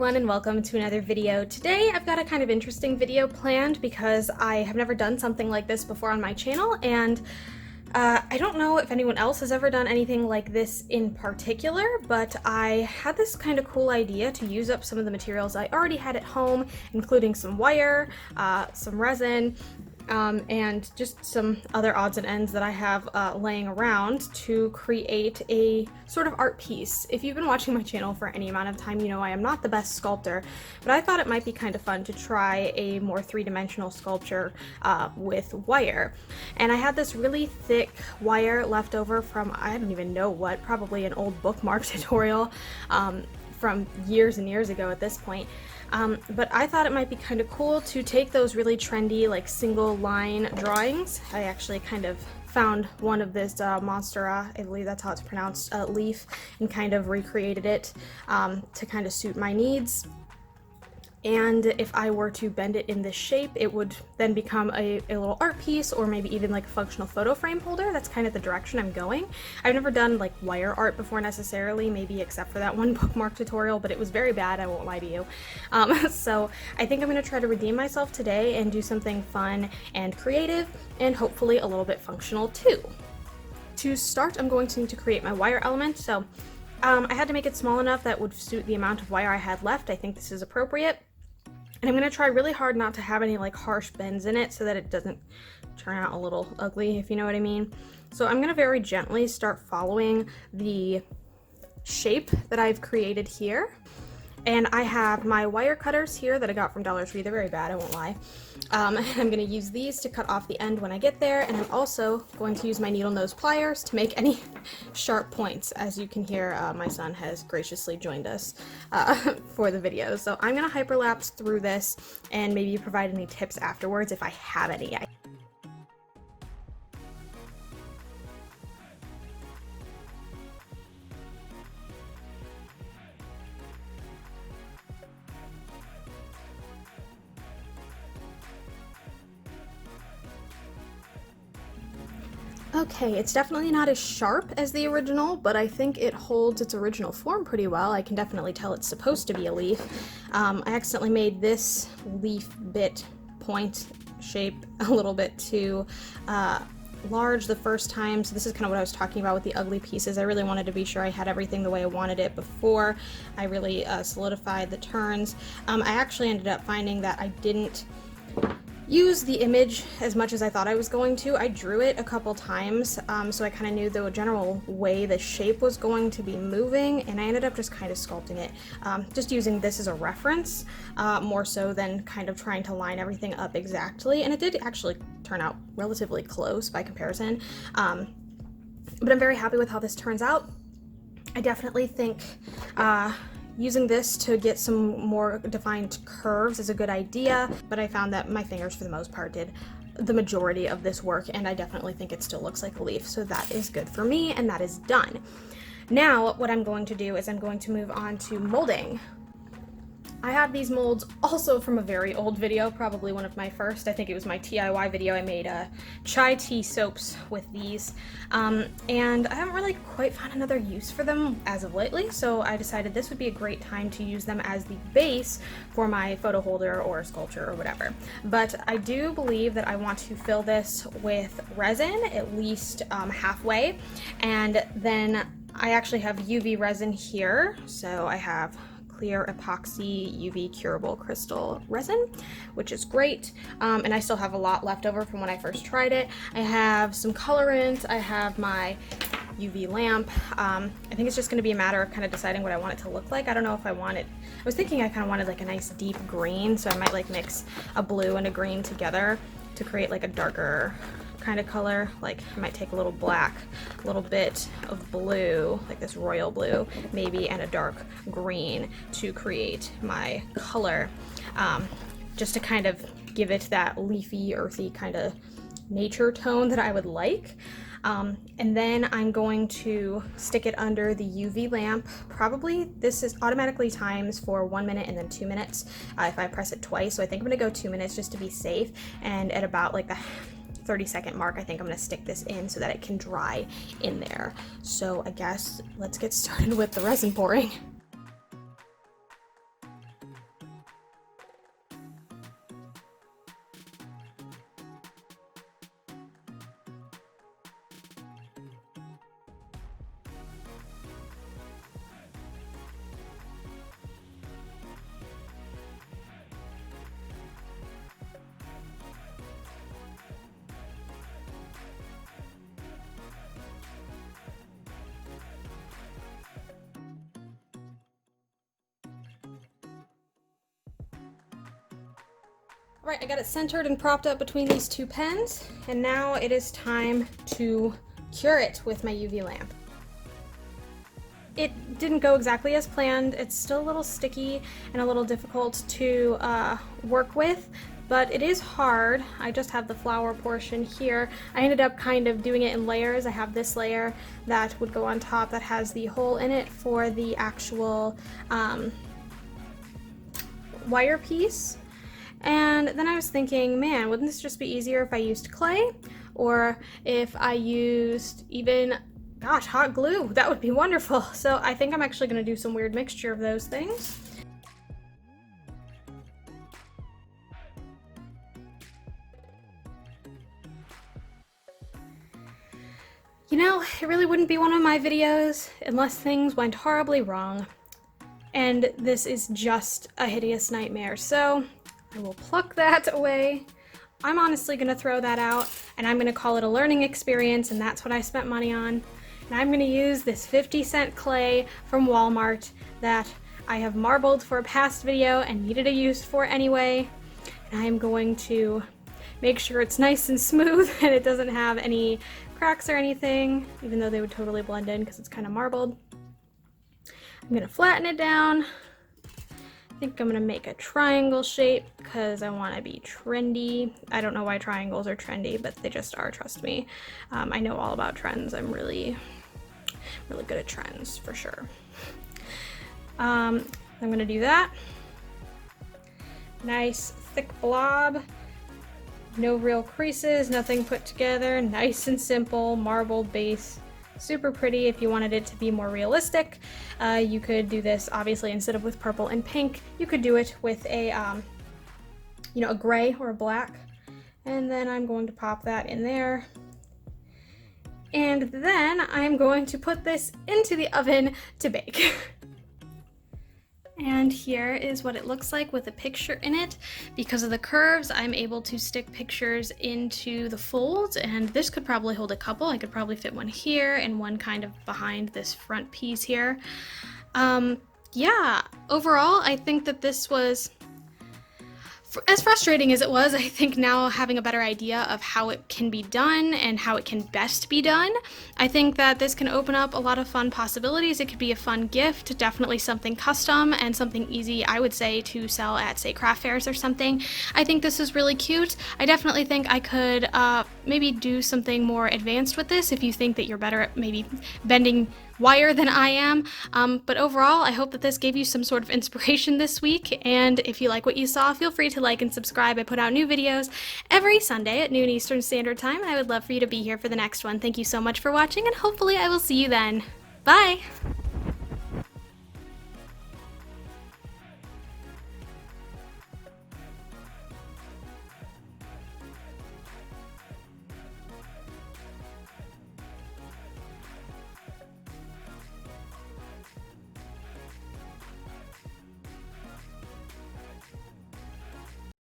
everyone, and welcome to another video. Today I've got a kind of interesting video planned because I have never done something like this before on my channel, and I don't know if anyone else has ever done anything like this in particular, but I had this kind of cool idea to use up some of the materials I already had at home, including some wire, some resin, and just some other odds and ends that I have laying around to create a sort of art piece. If you've been watching my channel for any amount of time, you know I am not the best sculptor, but I thought it might be kind of fun to try a more three-dimensional sculpture with wire. And I had this really thick wire left over from, I don't even know what, probably an old bookmark tutorial from years and years ago at this point. But I thought it might be kind of cool to take those really trendy, like single line drawings. I actually kind of found one of this Monstera, I believe that's how it's pronounced, leaf, and kind of recreated it to kind of suit my needs. And if I were to bend it in this shape, it would then become a little art piece, or maybe even like a functional photo frame holder. That's kind of the direction I'm going. I've never done like wire art before necessarily, maybe except for that one bookmark tutorial, but it was very bad, I won't lie to you. So I think I'm going to try to redeem myself today and do something fun and creative, and hopefully a little bit functional too. To start, I'm going to need to create my wire element, so I had to make it small enough that would suit the amount of wire I had left. I think this is appropriate. And I'm going to try really hard not to have any like harsh bends in it so that it doesn't turn out a little ugly, if you know what I mean. So I'm going to very gently start following the shape that I've created here. And I have my wire cutters here that I got from Dollar Tree. They're very bad, I won't lie. I'm going to use these to cut off the end when I get there, and I'm also going to use my needle nose pliers to make any sharp points. As you can hear, my son has graciously joined us for the video. So I'm going to hyperlapse through this and maybe provide any tips afterwards if I have any. Okay, it's definitely not as sharp as the original, but I think it holds its original form pretty well. I can definitely tell it's supposed to be a leaf. I accidentally made this leaf bit point shape a little bit too large the first time, so this is kind of what I was talking about with the ugly pieces. I really wanted to be sure I had everything the way I wanted it before I really solidified the turns. I actually ended up finding that I didn't use the image as much as I thought I was going to. I drew it a couple times, so I kind of knew the general way the shape was going to be moving, and I ended up just kind of sculpting it, just using this as a reference, more so than kind of trying to line everything up exactly, and it did actually turn out relatively close by comparison, but I'm very happy with how this turns out. I definitely think using this to get some more defined curves is a good idea, but I found that my fingers for the most part did the majority of this work, and I definitely think it still looks like a leaf, so that is good for me, and that is done. Now what I'm going to do is I'm going to move on to molding. I have these molds also from a very old video, probably one of my first. I think it was my DIY video. I made chai tea soaps with these, and I haven't really quite found another use for them as of lately, so I decided this would be a great time to use them as the base for my photo holder or sculpture or whatever. But I do believe that I want to fill this with resin, at least halfway, and then I actually have UV resin here, so I have clear epoxy UV curable crystal resin, which is great, and I still have a lot left over from when I first tried it. I have some colorant, I have my UV lamp. I think it's just going to be a matter of kind of deciding what I want it to look like. I don't know if I want it, I was thinking I kind of wanted like a nice deep green, so I might like mix a blue and a green together to create like a darker kind of color. Like I might take a little black, a little bit of blue, like this royal blue maybe, and a dark green to create my color, just to kind of give it that leafy, earthy kind of nature tone that I would like. And then I'm going to stick it under the UV lamp. Probably this is automatically times for 1 minute and then 2 minutes if I press it twice, so I think I'm gonna go 2 minutes just to be safe, and at about like the 30-second mark, I think I'm going to stick this in so that it can dry in there. So I guess let's get started with the resin pouring. Alright, I got it centered and propped up between these two pens, and now it is time to cure it with my UV lamp. It didn't go exactly as planned. It's still a little sticky and a little difficult to work with, but it is hard. I just have the flower portion here. I ended up kind of doing it in layers. I have this layer that would go on top that has the hole in it for the actual wire piece. And then I was thinking, man, wouldn't this just be easier if I used clay? Or if I used even, gosh, hot glue? That would be wonderful. So I think I'm actually going to do some weird mixture of those things. You know, it really wouldn't be one of my videos unless things went horribly wrong. And this is just a hideous nightmare. So I will pluck that away. I'm honestly going to throw that out, and I'm going to call it a learning experience, and that's what I spent money on. And I'm going to use this 50-cent clay from Walmart that I have marbled for a past video and needed a use for anyway. And I am going to make sure it's nice and smooth and it doesn't have any cracks or anything, even though they would totally blend in because it's kind of marbled. I'm going to flatten it down. I think I'm going to make a triangle shape because I want to be trendy. I don't know why triangles are trendy, but they just are, trust me. I know all about trends. I'm really good at trends, for sure. I'm going to do that. Nice thick blob. No real creases, nothing put together. Nice and simple, marbled base. Super pretty. If you wanted it to be more realistic, you could do this obviously instead of with purple and pink. You could do it with a, a gray or a black. And then I'm going to pop that in there. And then I'm going to put this into the oven to bake. And here is what it looks like with a picture in it. Because of the curves, I'm able to stick pictures into the folds, and this could probably hold a couple. I could probably fit one here and one kind of behind this front piece here. Yeah, overall, I think that this was, as frustrating as it was, I think now having a better idea of how it can be done and how it can best be done, I think that this can open up a lot of fun possibilities. It could be a fun gift, definitely something custom and something easy, I would say, to sell at, say, craft fairs or something. I think this is really cute. I definitely think I could maybe do something more advanced with this if you think that you're better at maybe bending wire than I am, but overall I hope that this gave you some sort of inspiration this week, and if you like what you saw, feel free to like and subscribe. I put out new videos every Sunday at noon Eastern Standard Time, and I would love for you to be here for the next one. Thank you so much for watching, and hopefully I will see you then. Bye!